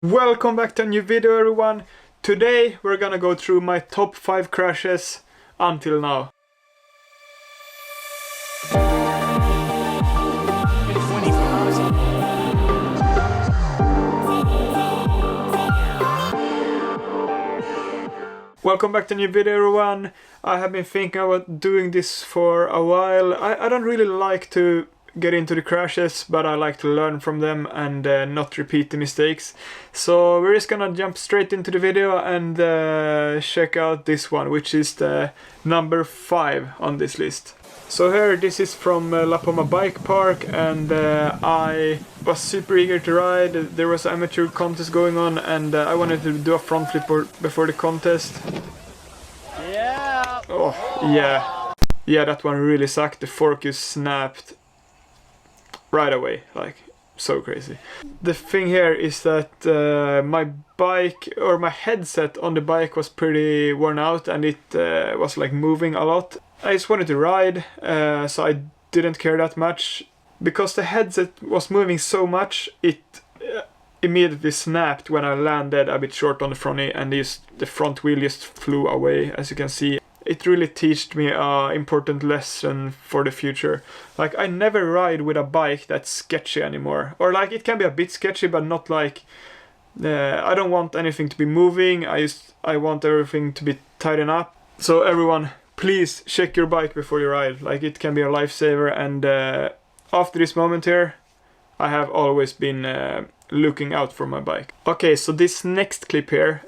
Welcome back to a new video, everyone. Today we're gonna go through my top 5 crashes until now. Welcome back to a new video, everyone. I have been thinking about doing this for a while. I don't really like to get into the crashes, but I like to learn from them and not repeat the mistakes. So we're just gonna jump straight into the video and check out this one, which is the number 5 on this list. So here, this is from La Poma Bike Park, and I was super eager to ride. There was an amateur contest going on, and I wanted to do a front flip before the contest. Yeah! Oh, yeah. Yeah, that one really sucked. The fork just snapped right away, like, so crazy. The thing here is that my bike, or my headset on the bike, was pretty worn out, and it was like moving a lot. I just wanted to ride, so I didn't care that much. Because the headset was moving so much, it immediately snapped when I landed a bit short on the front knee, and the front wheel just flew away, as you can see. It really taught me an important lesson for the future. Like, I never ride with a bike that's sketchy anymore. Or like, it can be a bit sketchy, but not like... I don't want anything to be moving. I want everything to be tightened up. So everyone, please check your bike before you ride. Like, it can be a lifesaver. And after this moment here, I have always been looking out for my bike. Okay, so this next clip here...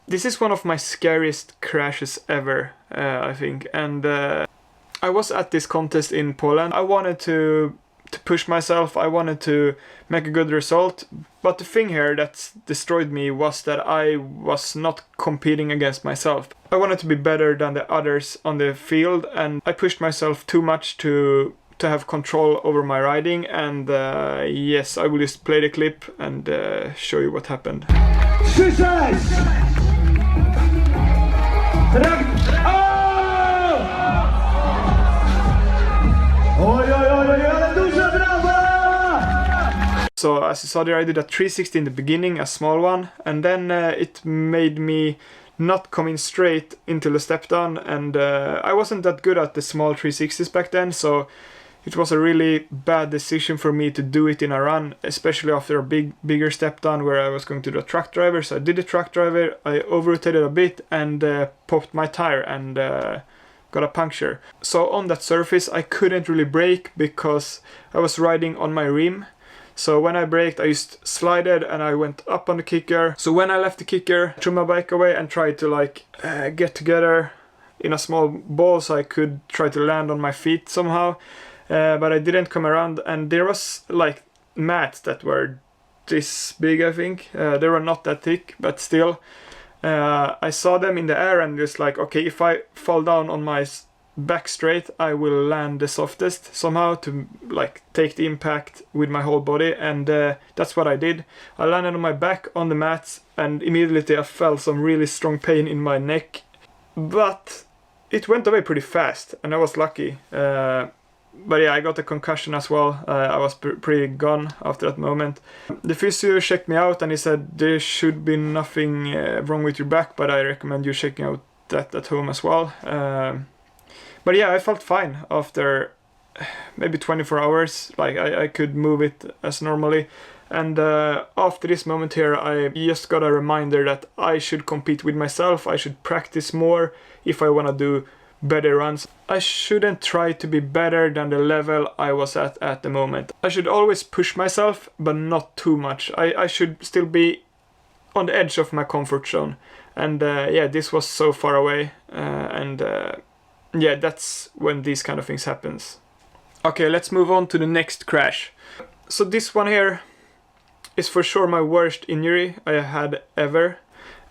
this is one of my scariest crashes ever, I think, and I was at this contest in Poland. I wanted to push myself, I wanted to make a good result, but the thing here that destroyed me was that I was not competing against myself. I wanted to be better than the others on the field, and I pushed myself too much to have control over my riding, and yes, I will just play the clip and show you what happened. So as you saw there, I did a 360 in the beginning, a small one, and then it made me not come in straight until the step down, and I wasn't that good at the small 360s back then, so it was a really bad decision for me to do it in a run, especially after a bigger step down where I was going to do a truck driver. So I did a truck driver, I over-rotated a bit and popped my tire and got a puncture. So on that surface I couldn't really brake because I was riding on my rim. So when I braked, I just slided and I went up on the kicker. So when I left the kicker, I threw my bike away and tried to like get together in a small ball so I could try to land on my feet somehow. But I didn't come around, and there was like mats that were this big, I think. They were not that thick, but still. I saw them in the air and just like, okay, if I fall down on my back straight, I will land the softest somehow to like take the impact with my whole body, and that's what I did. I landed on my back on the mats, and immediately I felt some really strong pain in my neck. But it went away pretty fast, and I was lucky. But yeah, I got a concussion as well. I was pretty gone after that moment. The physio checked me out and he said there should be nothing wrong with your back, but I recommend you checking out that at home as well. But yeah, I felt fine after maybe 24 hours. Like I could move it as normally. And after this moment here, I just got a reminder that I should compete with myself. I should practice more if I want to do better runs. I shouldn't try to be better than the level I was at the moment. I should always push myself, but not too much. I should still be on the edge of my comfort zone. And yeah, this was so far away. Yeah, that's when these kind of things happens. Okay, let's move on to the next crash. So this one here is for sure my worst injury I had ever.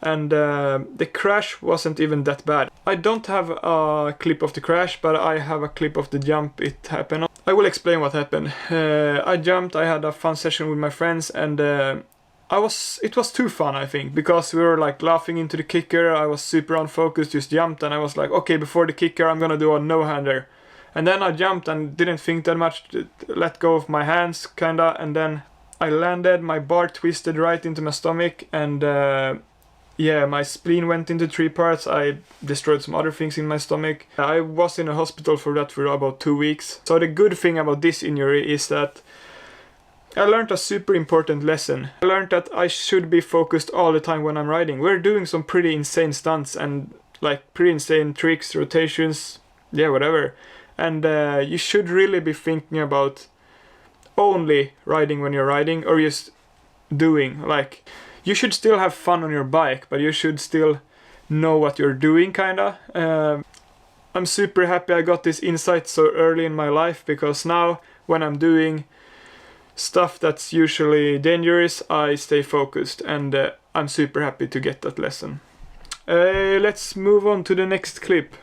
And the crash wasn't even that bad. I don't have a clip of the crash, but I have a clip of the jump it happened on. I will explain what happened. I jumped, I had a fun session with my friends, and it was too fun, I think, because we were like laughing into the kicker. I was super unfocused, just jumped, and I was like, okay, before the kicker I'm gonna do a no-hander. And then I jumped and didn't think that much, let go of my hands kinda, and then I landed, my bar twisted right into my stomach, and yeah, my spleen went into 3 parts. I destroyed some other things in my stomach. I was in a hospital for that for about 2 weeks. So the good thing about this injury is that I learned a super important lesson. I learned that I should be focused all the time when I'm riding. We're doing some pretty insane stunts and like pretty insane tricks, rotations, yeah, whatever. And you should really be thinking about only riding when you're riding, or just doing. Like, you should still have fun on your bike, but you should still know what you're doing, kinda. I'm super happy I got this insight so early in my life, because now when I'm doing stuff that's usually dangerous, I stay focused, and I'm super happy to get that lesson. Let's move on to the next clip.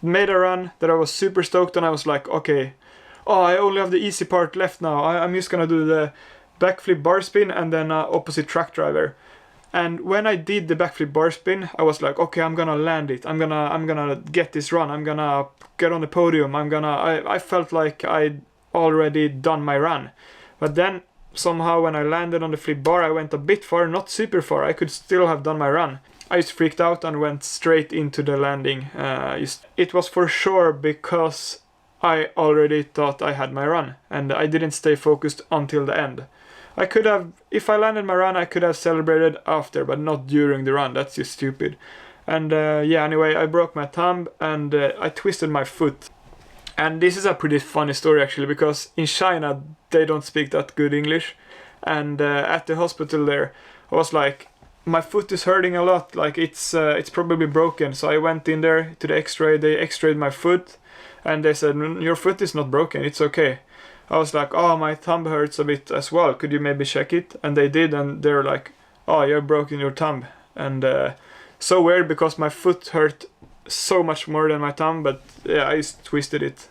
Made a run that I was super stoked on. I was like, okay, oh, I only have the easy part left now. I'm just gonna do the backflip bar spin and then opposite track driver. And when I did the backflip bar spin, I was like, okay, I'm gonna land it. I'm gonna get this run. I'm gonna get on the podium. I felt like I'd already done my run. But then somehow when I landed on the flip bar, I went a bit far, not super far. I could still have done my run. I just freaked out and went straight into the landing. It was for sure because I already thought I had my run, and I didn't stay focused until the end. I could have, if I landed my run, I could have celebrated after, but not during the run. That's just stupid. And yeah, anyway, I broke my thumb and I twisted my foot. And this is a pretty funny story actually, because in China they don't speak that good English. And at the hospital there, I was like, my foot is hurting a lot, like it's probably broken. So I went in there to the x-ray, they x-rayed my foot, and they said, your foot is not broken, it's okay. I was like, oh, my thumb hurts a bit as well, could you maybe check it? And they did, and they're like, oh, you've broken your thumb. And so weird, because my foot hurt so much more than my thumb, but yeah, I just twisted it.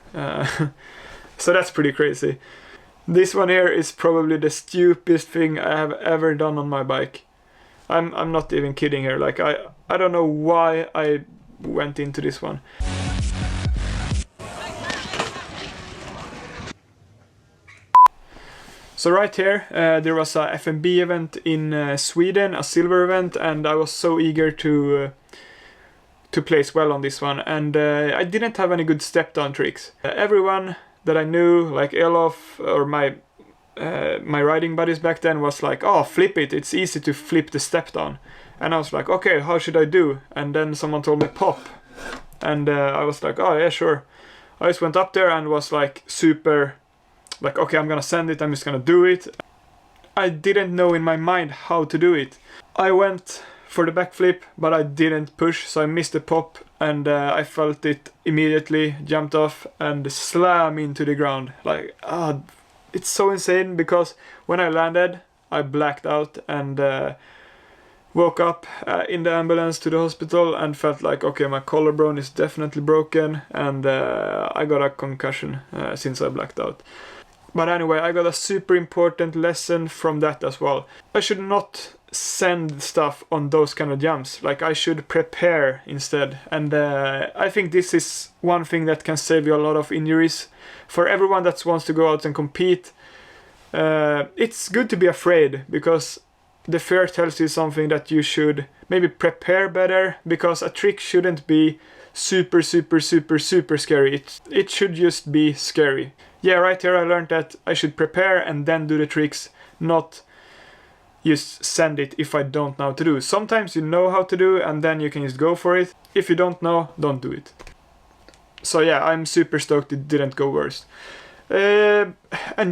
So that's pretty crazy. This one here is probably the stupidest thing I have ever done on my bike. I'm not even kidding here. Like, I don't know why I went into this one. So right here, there was a FMB event in Sweden, a silver event, and I was so eager to place well on this one. And I didn't have any good step down tricks. Everyone that I knew, like Elof or my riding buddies back then, was like, oh, flip it, it's easy to flip the step down. And I was like, okay, how should I do? And then someone told me pop, and I was like, oh yeah, sure. I just went up there and was like super, like, okay, I'm gonna send it, I'm just gonna do it. I didn't know in my mind how to do it. I went for the backflip, but I didn't push, so I missed the pop, and I felt it immediately, jumped off and slam into the ground. Like, it's so insane, because when I landed, I blacked out and woke up in the ambulance to the hospital and felt like, okay, my collarbone is definitely broken, and I got a concussion since I blacked out. But anyway, I got a super important lesson from that as well. I should not send stuff on those kind of jumps. Like, I should prepare instead. And I think this is one thing that can save you a lot of injuries. For everyone that wants to go out and compete, it's good to be afraid, because the fear tells you something that you should maybe prepare better, because a trick shouldn't be super scary. It should just be scary. Yeah, right here I learned that I should prepare and then do the tricks, not just send it if I don't know how to do. Sometimes you know how to do and then you can just go for it. If you don't know, don't do it. So yeah, I'm super stoked it didn't go worse. And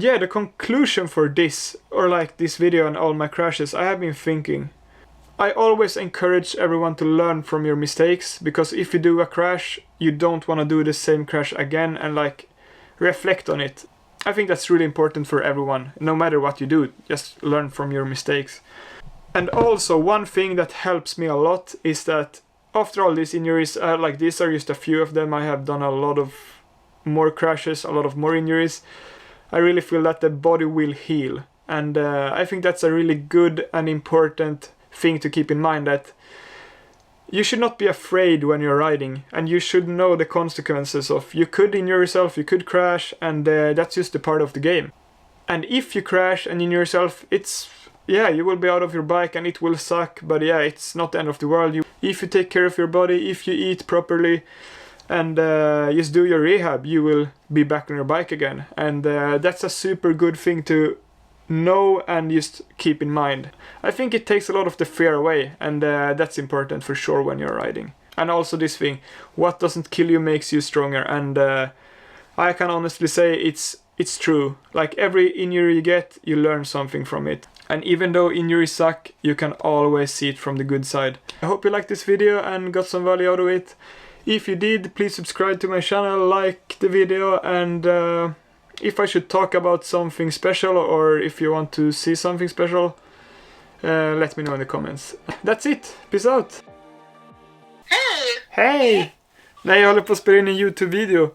yeah, the conclusion for this, or like this video and all my crashes, I have been thinking. I always encourage everyone to learn from your mistakes, because if you do a crash, you don't want to do the same crash again, and like reflect on it. I think that's really important for everyone, no matter what you do, just learn from your mistakes. And also, one thing that helps me a lot is that after all these injuries, like these are just a few of them, I have done a lot of more crashes, a lot of more injuries. I really feel that the body will heal, and I think that's a really good and important thing to keep in mind, that you should not be afraid when you're riding, and you should know the consequences of, you could injure yourself, you could crash, and that's just a part of the game. And if you crash and injure yourself, it's, yeah, you will be out of your bike and it will suck, but yeah, it's not the end of the world. If you take care of your body, if you eat properly, and just do your rehab, you will be back on your bike again. And that's a super good thing to know and just keep in mind. I think it takes a lot of the fear away, and that's important for sure when you're riding. And also this thing, what doesn't kill you makes you stronger, and I can honestly say it's true. Like every injury you get, you learn something from it. And even though injuries suck, you can always see it from the good side. I hope you liked this video and got some value out of it. If you did, please subscribe to my channel, like the video, and if I should talk about something special, or if you want to see something special, let me know in the comments. That's it, peace out! Hej! Hej! Nej, jag håller på att spela in en YouTube-video.